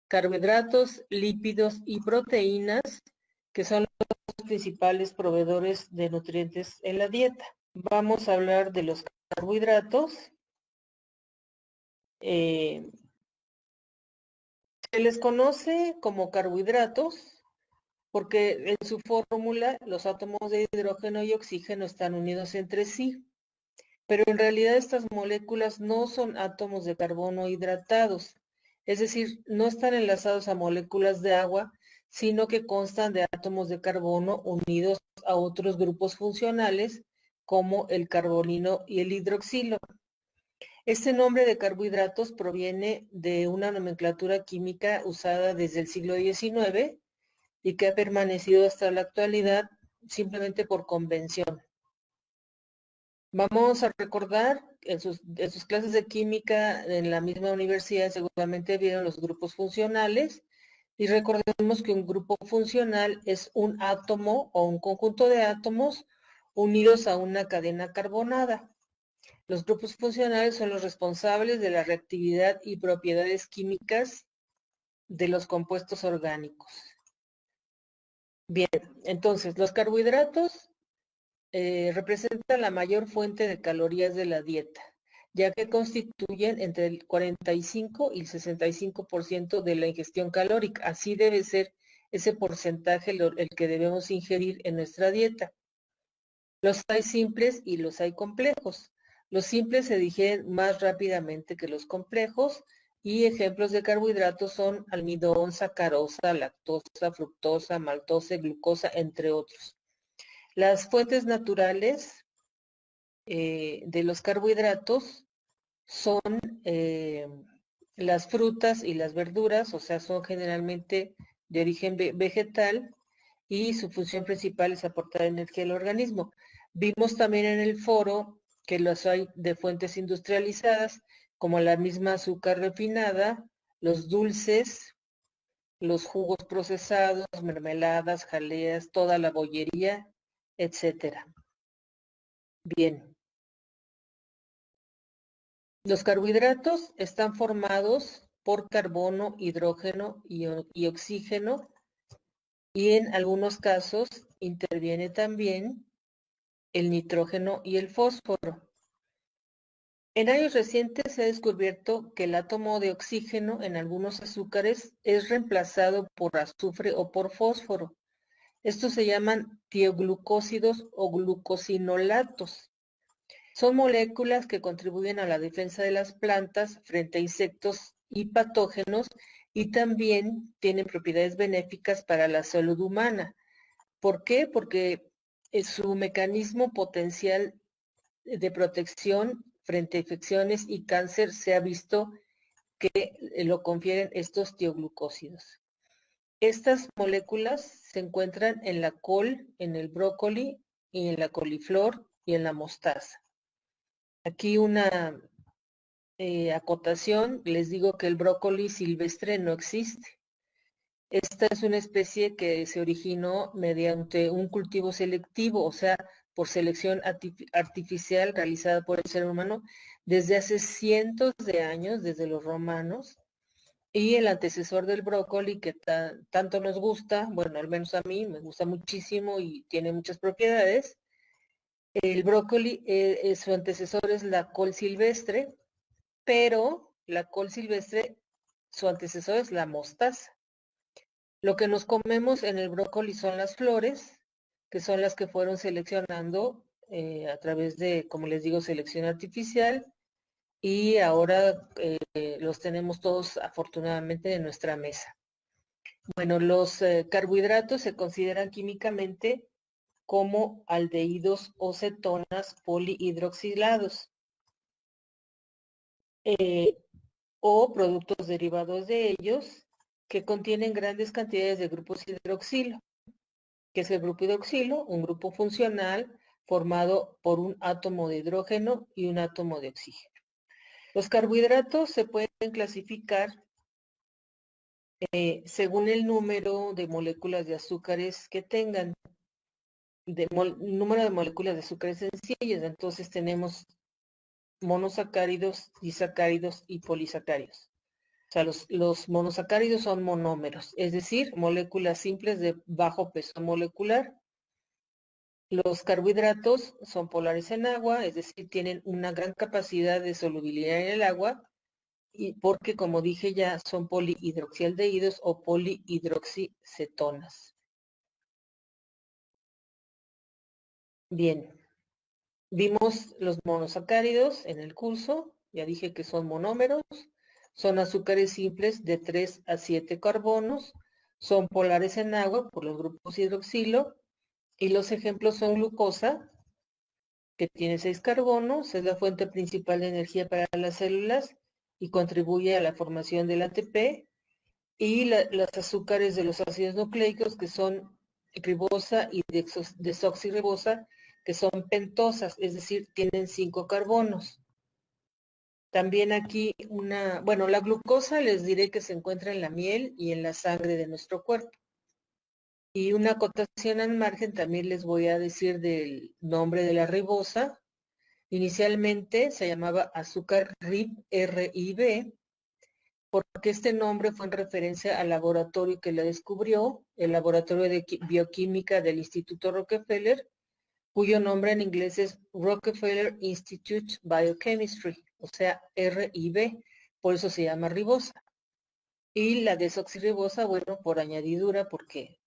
carbohidratos, lípidos y proteínas, que son los principales proveedores de nutrientes en la dieta. Vamos a hablar de los carbohidratos. Se les conoce como carbohidratos porque en su fórmula los átomos de hidrógeno y oxígeno están unidos entre sí, pero en realidad estas moléculas no son átomos de carbono hidratados, es decir, no están enlazados a moléculas de agua, sino que constan de átomos de carbono unidos a otros grupos funcionales como el carbonilo y el hidroxilo. Este nombre de carbohidratos proviene de una nomenclatura química usada desde el siglo XIX y que ha permanecido hasta la actualidad simplemente por convención. Vamos a recordar en sus clases de química en la misma universidad seguramente vieron los grupos funcionales y recordemos que un grupo funcional es un átomo o un conjunto de átomos unidos a una cadena carbonada. Los grupos funcionales son los responsables de la reactividad y propiedades químicas de los compuestos orgánicos. Bien, entonces los carbohidratos representan la mayor fuente de calorías de la dieta, ya que constituyen entre el 45 y el 65% de la ingestión calórica. Así debe ser ese porcentaje el que debemos ingerir en nuestra dieta. Los hay simples y los hay complejos. Los simples se digieren más rápidamente que los complejos y ejemplos de carbohidratos son almidón, sacarosa, lactosa, fructosa, maltosa, glucosa, entre otros. Las fuentes naturales de los carbohidratos son las frutas y las verduras, o sea, son generalmente de origen vegetal y su función principal es aportar energía al organismo. Vimos también en el foro que los hay de fuentes industrializadas, como la misma azúcar refinada, los dulces, los jugos procesados, mermeladas, jaleas, toda la bollería, etcétera. Bien. Los carbohidratos están formados por carbono, hidrógeno y oxígeno, y en algunos casos interviene también el nitrógeno y el fósforo. En años recientes se ha descubierto que el átomo de oxígeno en algunos azúcares es reemplazado por azufre o por fósforo. Estos se llaman tioglucósidos o glucosinolatos. Son moléculas que contribuyen a la defensa de las plantas frente a insectos y patógenos y también tienen propiedades benéficas para la salud humana. ¿Por qué? Porque su mecanismo potencial de protección frente a infecciones y cáncer se ha visto que lo confieren estos tioglucósidos. Estas moléculas se encuentran en la col, en el brócoli y en la coliflor y en la mostaza. Aquí una acotación, les digo que el brócoli silvestre no existe. Esta es una especie que se originó mediante un cultivo selectivo, o sea, por selección artificial realizada por el ser humano desde hace cientos de años, desde los romanos, y el antecesor del brócoli que tanto nos gusta, bueno, al menos a mí me gusta muchísimo y tiene muchas propiedades. El brócoli, su antecesor es la col silvestre, pero la col silvestre, su antecesor es la mostaza. Lo que nos comemos en el brócoli son las flores, que son las que fueron seleccionando a través de, como les digo, selección artificial, y ahora los tenemos todos afortunadamente en nuestra mesa. Bueno, los carbohidratos se consideran químicamente como aldehídos o cetonas polihidroxilados o productos derivados de ellos que contienen grandes cantidades de grupos hidroxilo, que es el grupo hidroxilo, un grupo funcional formado por un átomo de hidrógeno y un átomo de oxígeno. Los carbohidratos se pueden clasificar según el número de moléculas de azúcares que tengan, número de moléculas de azúcares sencillas. Entonces tenemos monosacáridos, disacáridos y polisacáridos. O sea, los monosacáridos son monómeros, es decir, moléculas simples de bajo peso molecular. Los carbohidratos son polares en agua, es decir, tienen una gran capacidad de solubilidad en el agua, y porque, como dije ya, son polihidroxialdehídos o polihidroxicetonas. Bien, vimos los monosacáridos en el curso, ya dije que son monómeros, son azúcares simples de 3 a 7 carbonos, son polares en agua por los grupos hidroxilo, y los ejemplos son glucosa, que tiene 6 carbonos, es la fuente principal de energía para las células y contribuye a la formación del ATP, y los azúcares de los ácidos nucleicos, que son ribosa y desoxirribosa, que son pentosas, es decir, tienen 5 carbonos. También aquí la glucosa les diré que se encuentra en la miel y en la sangre de nuestro cuerpo. Y una acotación al margen, también les voy a decir del nombre de la ribosa. Inicialmente se llamaba azúcar RIB, porque este nombre fue en referencia al laboratorio que la descubrió, el Laboratorio de Bioquímica del Instituto Rockefeller, cuyo nombre en inglés es Rockefeller Institute Biochemistry, o sea, RIB, por eso se llama ribosa. Y la desoxirribosa, bueno, por añadidura, porque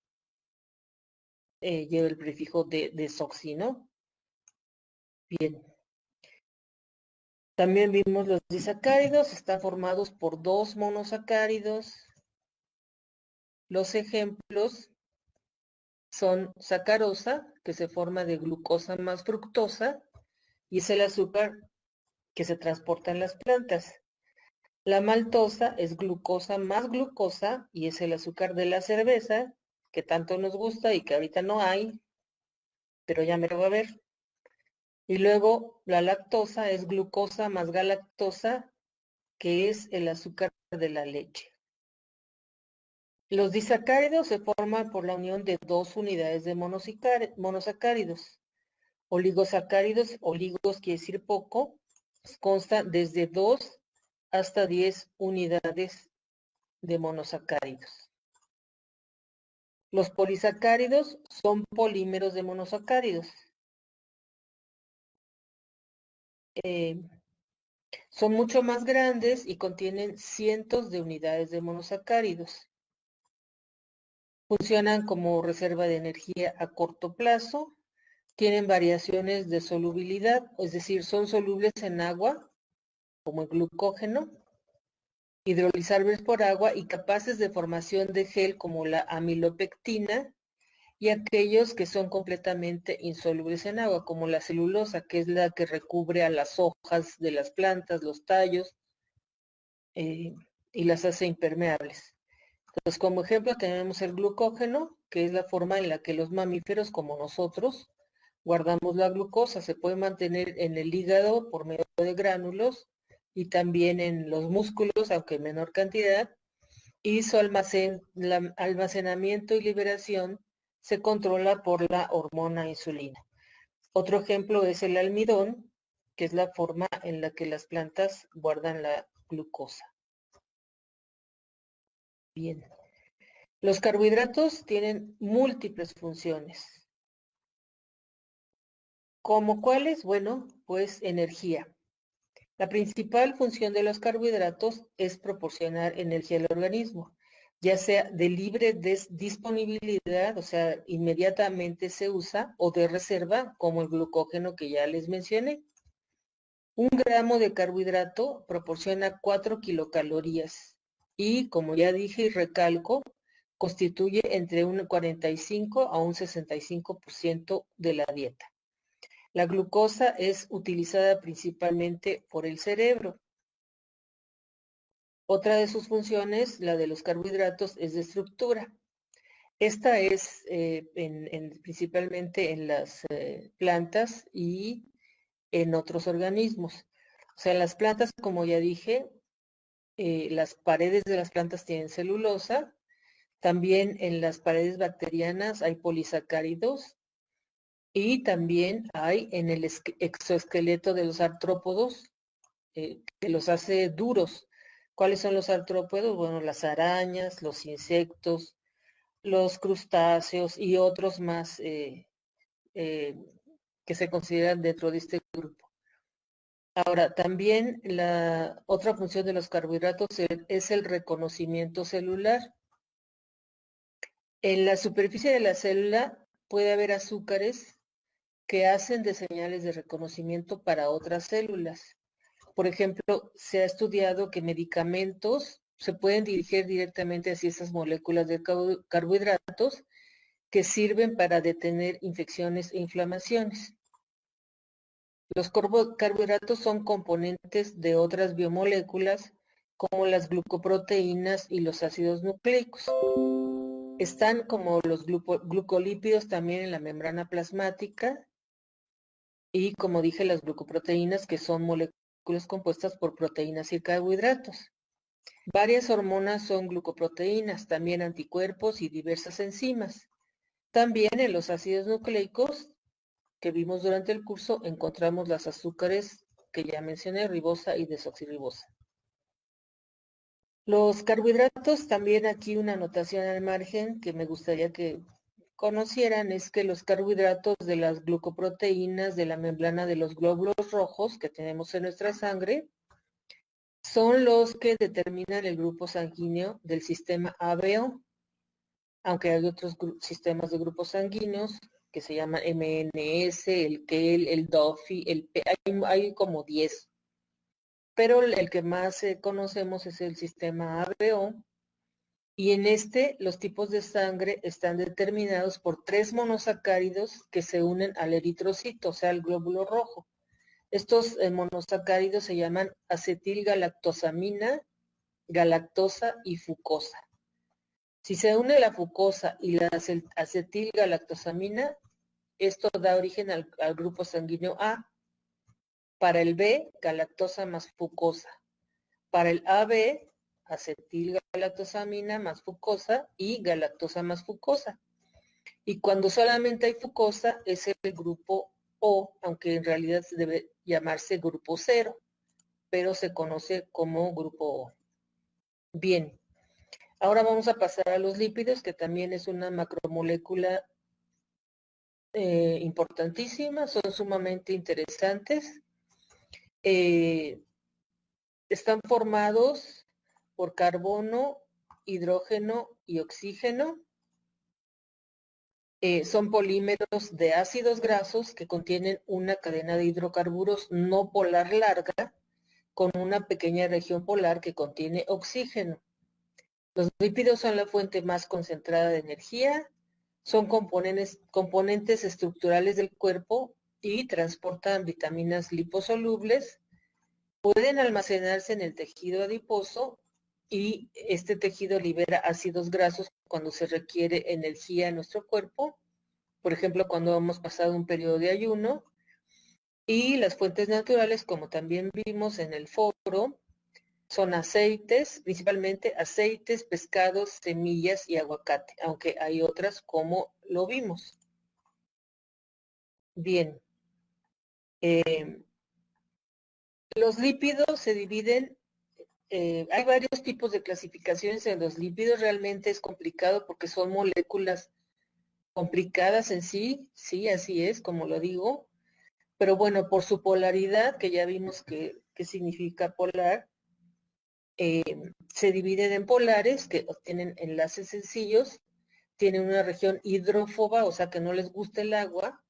lleva el prefijo de desoxi, ¿no? Bien. También vimos los disacáridos, están formados por 2 monosacáridos. Los ejemplos son sacarosa, que se forma de glucosa más fructosa, y es el azúcar que se transporta en las plantas. La maltosa es glucosa más glucosa, y es el azúcar de la cerveza, que tanto nos gusta y que ahorita no hay, pero ya me lo va a ver. Y luego la lactosa es glucosa más galactosa, que es el azúcar de la leche. Los disacáridos se forman por la unión de 2 unidades de monosacáridos. Oligosacáridos, oligos quiere decir poco, consta desde 2 hasta 10 unidades de monosacáridos. Los polisacáridos son polímeros de monosacáridos. Son mucho más grandes y contienen cientos de unidades de monosacáridos. Funcionan como reserva de energía a corto plazo, tienen variaciones de solubilidad, es decir, son solubles en agua, como el glucógeno, hidrolizables por agua y capaces de formación de gel como la amilopectina, y aquellos que son completamente insolubles en agua, como la celulosa, que es la que recubre a las hojas de las plantas, los tallos, y las hace impermeables. Entonces, como ejemplo tenemos el glucógeno, que es la forma en la que los mamíferos, como nosotros, guardamos la glucosa. Se puede mantener en el hígado por medio de gránulos y también en los músculos, aunque en menor cantidad, y su almacenamiento y liberación se controla por la hormona insulina. Otro ejemplo es el almidón, que es la forma en la que las plantas guardan la glucosa. Bien. Los carbohidratos tienen múltiples funciones. ¿Cómo cuáles? Bueno, pues energía. La principal función de los carbohidratos es proporcionar energía al organismo, ya sea de libre disponibilidad, o sea, inmediatamente se usa, o de reserva, como el glucógeno que ya les mencioné. 1 gramo de carbohidrato proporciona 4 kilocalorías y, como ya dije y recalco, constituye entre un 45 a un 65% de la dieta. La glucosa es utilizada principalmente por el cerebro. Otra de sus funciones, la de los carbohidratos, es de estructura. Esta es principalmente en las plantas y en otros organismos. O sea, en las plantas, como ya dije, las paredes de las plantas tienen celulosa. También en las paredes bacterianas hay polisacáridos. Y también hay en el exoesqueleto de los artrópodos, que los hace duros. ¿Cuáles son los artrópodos? Bueno, las arañas, los insectos, los crustáceos y otros más que se consideran dentro de este grupo. Ahora, también la otra función de los carbohidratos es el reconocimiento celular. En la superficie de la célula puede haber azúcares que hacen de señales de reconocimiento para otras células. Por ejemplo, se ha estudiado que medicamentos se pueden dirigir directamente hacia esas moléculas de carbohidratos que sirven para detener infecciones e inflamaciones. Los carbohidratos son componentes de otras biomoléculas como las glucoproteínas y los ácidos nucleicos. Están como los glucolípidos también en la membrana plasmática y, como dije, las glucoproteínas, que son moléculas compuestas por proteínas y carbohidratos. Varias hormonas son glucoproteínas, también anticuerpos y diversas enzimas. También en los ácidos nucleicos que vimos durante el curso encontramos las azúcares que ya mencioné, ribosa y desoxirribosa. Los carbohidratos, también aquí una anotación al margen que me gustaría que conocieran, es que los carbohidratos de las glucoproteínas de la membrana de los glóbulos rojos que tenemos en nuestra sangre son los que determinan el grupo sanguíneo del sistema ABO, aunque hay otros sistemas de grupos sanguíneos que se llaman MNS, el KEL, el DOFI, el P, hay como 10. Pero el que más conocemos es el sistema ABO, y en este los tipos de sangre están determinados por 3 monosacáridos que se unen al eritrocito, o sea, al glóbulo rojo. Estos monosacáridos se llaman acetilgalactosamina, galactosa y fucosa. Si se une la fucosa y la acetilgalactosamina, esto da origen al grupo sanguíneo A. Para el B, galactosa más fucosa. Para el AB, acetilgalactosamina más fucosa y galactosa más fucosa. Y cuando solamente hay fucosa, es el grupo O, aunque en realidad debe llamarse grupo 0, pero se conoce como grupo O. Bien, ahora vamos a pasar a los lípidos, que también es una macromolécula importantísima, son sumamente interesantes. Están formados por carbono, hidrógeno y oxígeno. Son polímeros de ácidos grasos que contienen una cadena de hidrocarburos no polar larga con una pequeña región polar que contiene oxígeno. Los lípidos son la fuente más concentrada de energía, son componentes estructurales del cuerpo y transportan vitaminas liposolubles, pueden almacenarse en el tejido adiposo y este tejido libera ácidos grasos cuando se requiere energía en nuestro cuerpo, por ejemplo, cuando hemos pasado un periodo de ayuno. Y las fuentes naturales, como también vimos en el foro, son aceites, principalmente aceites, pescados, semillas y aguacate, aunque hay otras como lo vimos. Bien. Los lípidos se dividen, hay varios tipos de clasificaciones en los lípidos, realmente es complicado porque son moléculas complicadas en sí, sí, así es, como lo digo, pero bueno, por su polaridad, que ya vimos que significa polar, se dividen en polares, que tienen enlaces sencillos, tienen una región hidrófoba, o sea que no les gusta el agua,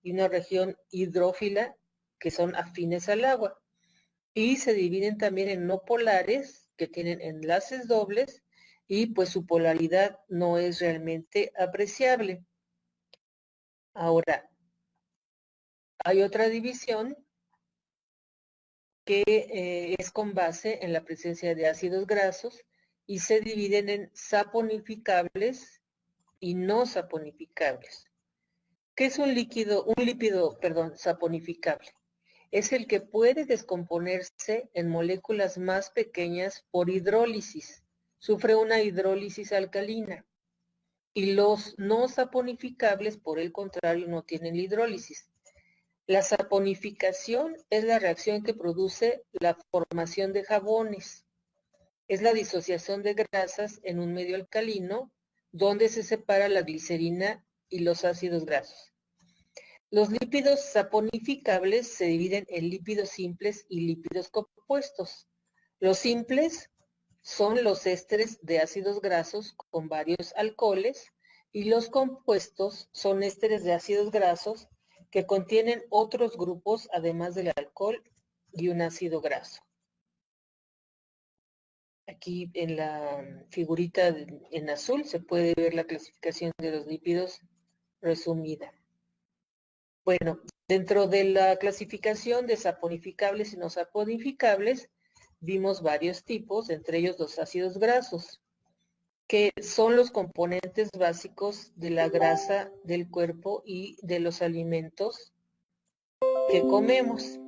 y una región hidrófila, que son afines al agua. Y se dividen también en no polares, que tienen enlaces dobles, y pues su polaridad no es realmente apreciable. Ahora, hay otra división que es con base en la presencia de ácidos grasos y se dividen en saponificables y no saponificables. ¿Qué es un lípido, saponificable? Es el que puede descomponerse en moléculas más pequeñas por hidrólisis. Sufre una hidrólisis alcalina. Y los no saponificables, por el contrario, no tienen hidrólisis. La saponificación es la reacción que produce la formación de jabones. es la disociación de grasas en un medio alcalino, donde se separa la glicerina y los ácidos grasos. Los lípidos saponificables se dividen en lípidos simples y lípidos compuestos. Los simples son los ésteres de ácidos grasos con varios alcoholes y los compuestos son ésteres de ácidos grasos que contienen otros grupos además del alcohol y un ácido graso. Aquí en la figurita en azul se puede ver la clasificación de los lípidos resumida. Bueno, dentro de la clasificación de saponificables y no saponificables, vimos varios tipos, entre ellos los ácidos grasos, que son los componentes básicos de la grasa del cuerpo y de los alimentos que comemos.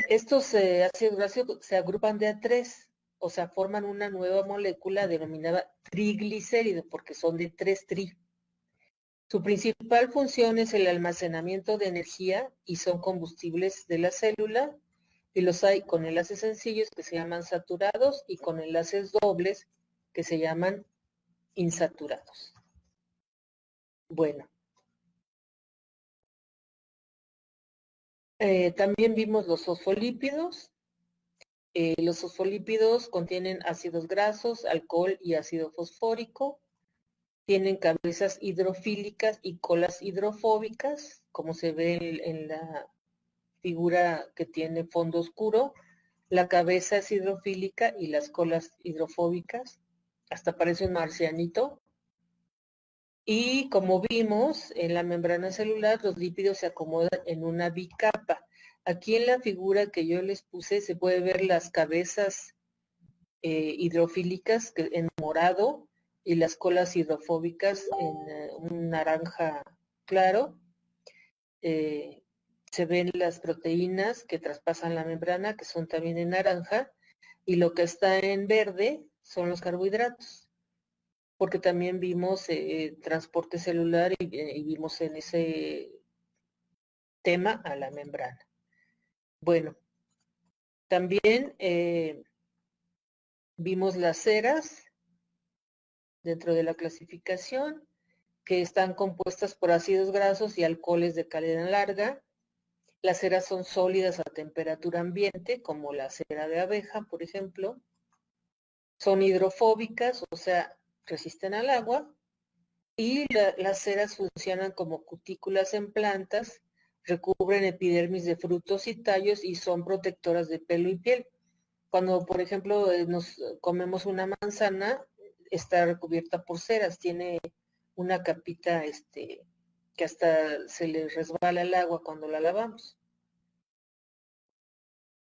Estos ácidos grasos se agrupan de a tres, o sea, forman una nueva molécula denominada triglicérido, porque son de 3 tri. Su principal función es el almacenamiento de energía y son combustibles de la célula, y los hay con enlaces sencillos que se llaman saturados y con enlaces dobles que se llaman insaturados. Bueno. También vimos los fosfolípidos. Los fosfolípidos contienen ácidos grasos, alcohol y ácido fosfórico. Tienen cabezas hidrofílicas y colas hidrofóbicas, como se ve en la figura que tiene fondo oscuro. La cabeza es hidrofílica y las colas hidrofóbicas. Hasta parece un marcianito. Y como vimos, en la membrana celular los lípidos se acomodan en una bicapa. Aquí en la figura que yo les puse se puede ver las cabezas hidrofílicas en morado y las colas hidrofóbicas en un naranja claro. Se ven las proteínas que traspasan la membrana, que son también en naranja, y lo que está en verde son los carbohidratos, porque también vimos transporte celular y vimos en ese tema a la membrana. Bueno, también vimos las ceras dentro de la clasificación, que están compuestas por ácidos grasos y alcoholes de cadena larga. Las ceras son sólidas a temperatura ambiente, como la cera de abeja, por ejemplo. Son hidrofóbicas, o sea, resisten al agua. Y las ceras funcionan como cutículas en plantas, recubren epidermis de frutos y tallos y son protectoras de pelo y piel. Cuando, por ejemplo, nos comemos una manzana, está recubierta por ceras, tiene una capita que hasta se le resbala el agua cuando la lavamos.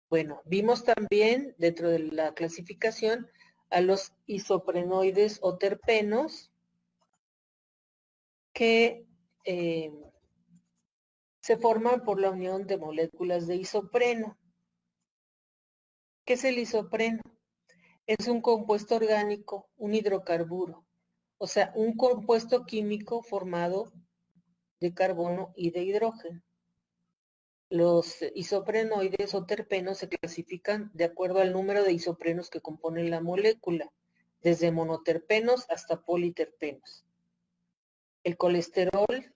Bueno, vimos también dentro de la clasificación a los isoprenoides o terpenos que se forman por la unión de moléculas de isopreno. ¿Qué es el isopreno? Es un compuesto orgánico, un hidrocarburo, o sea, un compuesto químico formado de carbono y de hidrógeno. Los isoprenoides o terpenos se clasifican de acuerdo al número de isoprenos que componen la molécula, desde monoterpenos hasta politerpenos. El colesterol,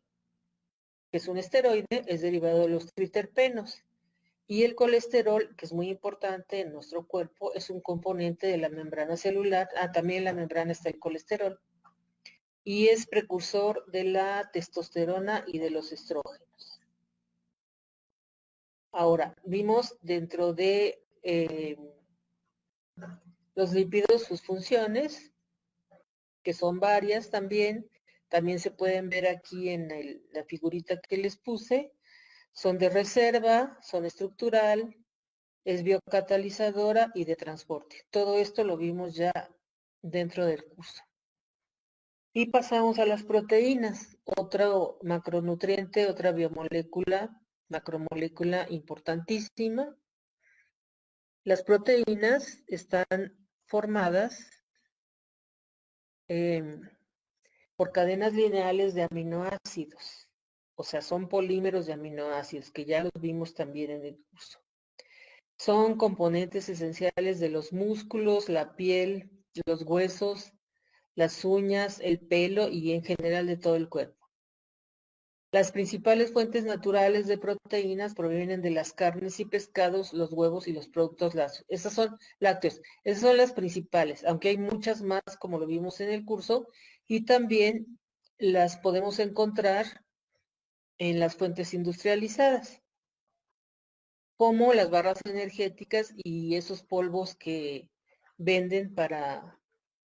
que es un esteroide, es derivado de los triterpenos. Y el colesterol, que es muy importante en nuestro cuerpo, es un componente de la membrana celular. También en la membrana está el colesterol. Y es precursor de la testosterona y de los estrógenos. Ahora, vimos dentro de los lípidos sus funciones, que son varias también. También se pueden ver aquí en la figurita que les puse. Son de reserva, son estructural, es biocatalizadora y de transporte. Todo esto lo vimos ya dentro del curso. Y pasamos a las proteínas, otro macronutriente, otra biomolécula, macromolécula importantísima. Las proteínas están formadas por cadenas lineales de aminoácidos, o sea, son polímeros de aminoácidos, que ya los vimos también en el curso. Son componentes esenciales de los músculos, la piel, los huesos, las uñas, el pelo y en general de todo el cuerpo. Las principales fuentes naturales de proteínas provienen de las carnes y pescados, los huevos y los productos lácteos. Esas son lácteos. Esas son las principales, aunque hay muchas más, como lo vimos en el curso, y también las podemos encontrar en las fuentes industrializadas, como las barras energéticas y esos polvos que venden para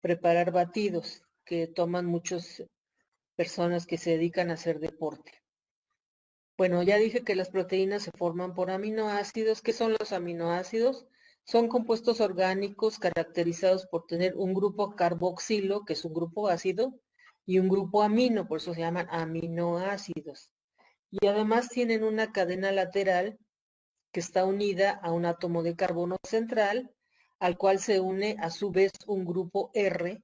preparar batidos, que toman muchas personas que se dedican a hacer deporte. Bueno, ya dije que las proteínas se forman por aminoácidos. ¿Qué son los aminoácidos? Son compuestos orgánicos caracterizados por tener un grupo carboxilo, que es un grupo ácido, y un grupo amino, por eso se llaman aminoácidos. Y además tienen una cadena lateral que está unida a un átomo de carbono central, al cual se une a su vez un grupo R,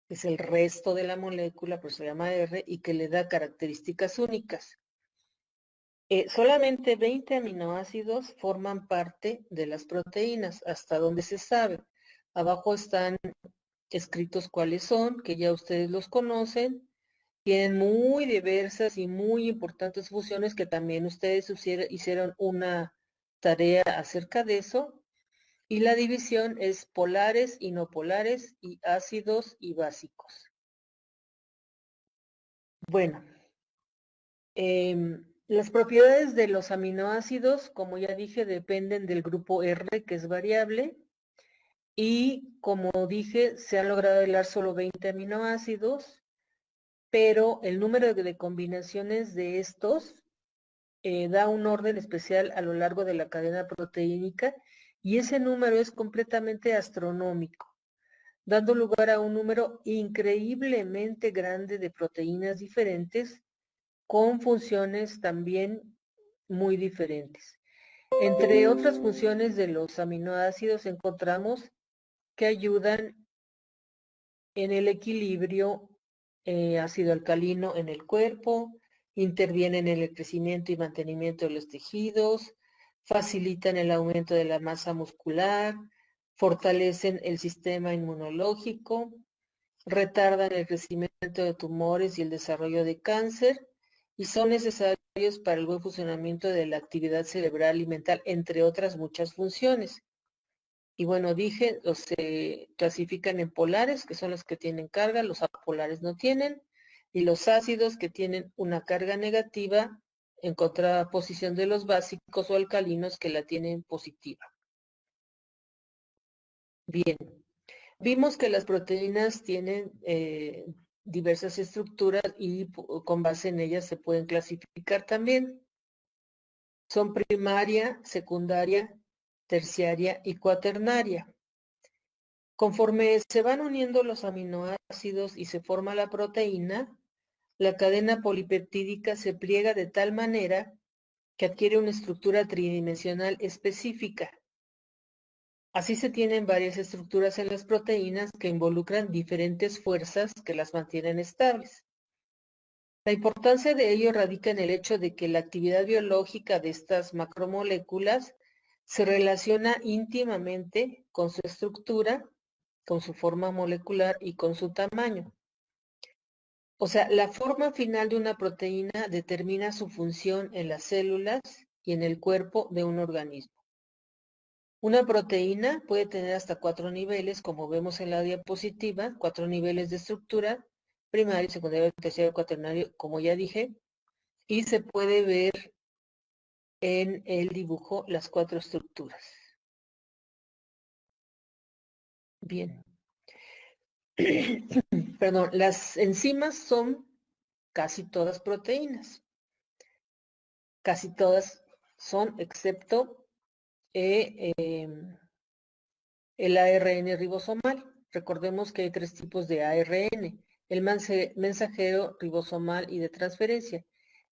que es el resto de la molécula, por eso se llama R, y que le da características únicas. Solamente 20 aminoácidos forman parte de las proteínas, hasta donde se sabe. Abajo están escritos cuáles son, que ya ustedes los conocen. Tienen muy diversas y muy importantes funciones que también ustedes hicieron una tarea acerca de eso. Y la división es polares y no polares y ácidos y básicos. Bueno, las propiedades de los aminoácidos, como ya dije, dependen del grupo R, que es variable, y como dije, se han logrado hilar solo 20 aminoácidos, pero el número de combinaciones de estos da un orden especial a lo largo de la cadena proteínica, y ese número es completamente astronómico, dando lugar a un número increíblemente grande de proteínas diferentes con funciones también muy diferentes. Entre otras funciones de los aminoácidos encontramos que ayudan en el equilibrio ácido alcalino en el cuerpo, intervienen en el crecimiento y mantenimiento de los tejidos, facilitan el aumento de la masa muscular, fortalecen el sistema inmunológico, retardan el crecimiento de tumores y el desarrollo de cáncer, y son necesarios para el buen funcionamiento de la actividad cerebral y mental, entre otras muchas funciones. Y bueno, dije, los se clasifican en polares, que son los que tienen carga, los apolares no tienen, y los ácidos que tienen una carga negativa en contraposición de los básicos o alcalinos que la tienen positiva. Bien, vimos que las proteínas tienen diversas estructuras y con base en ellas se pueden clasificar también. Son primaria, secundaria, terciaria y cuaternaria. Conforme se van uniendo los aminoácidos y se forma la proteína, la cadena polipeptídica se pliega de tal manera que adquiere una estructura tridimensional específica. Así se tienen varias estructuras en las proteínas que involucran diferentes fuerzas que las mantienen estables. La importancia de ello radica en el hecho de que la actividad biológica de estas macromoléculas se relaciona íntimamente con su estructura, con su forma molecular y con su tamaño. O sea, la forma final de una proteína determina su función en las células y en el cuerpo de un organismo. Una proteína puede tener hasta 4 niveles, como vemos en la diapositiva, 4 niveles de estructura, primario, secundario, terciario, cuaternario, como ya dije, y se puede ver en el dibujo las 4 estructuras. Bien. Perdón, las enzimas son casi todas proteínas. Casi todas son, excepto el ARN ribosomal. Recordemos que hay 3 tipos de ARN, el mensajero, ribosomal y de transferencia.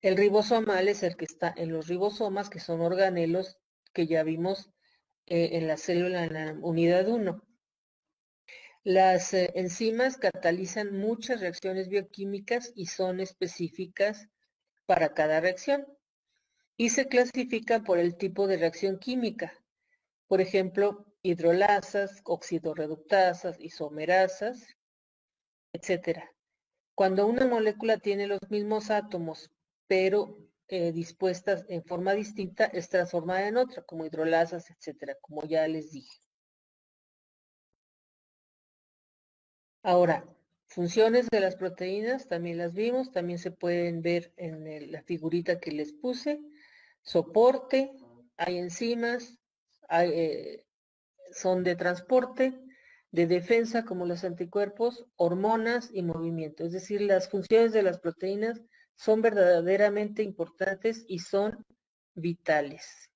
El ribosomal es el que está en los ribosomas, que son organelos que ya vimos en la célula, en la unidad 1. Las enzimas catalizan muchas reacciones bioquímicas y son específicas para cada reacción. y se clasifican por el tipo de reacción química. Por ejemplo, hidrolasas, oxidorreductasas, isomerasas, etcétera. Cuando una molécula tiene los mismos átomos, pero dispuestas en forma distinta, es transformada en otra, como hidrolasas, etcétera, como ya les dije. Ahora, funciones de las proteínas, también las vimos, también se pueden ver en la figurita que les puse. Soporte, hay enzimas, son de transporte, de defensa como los anticuerpos, hormonas y movimiento. Es decir, las funciones de las proteínas son verdaderamente importantes y son vitales.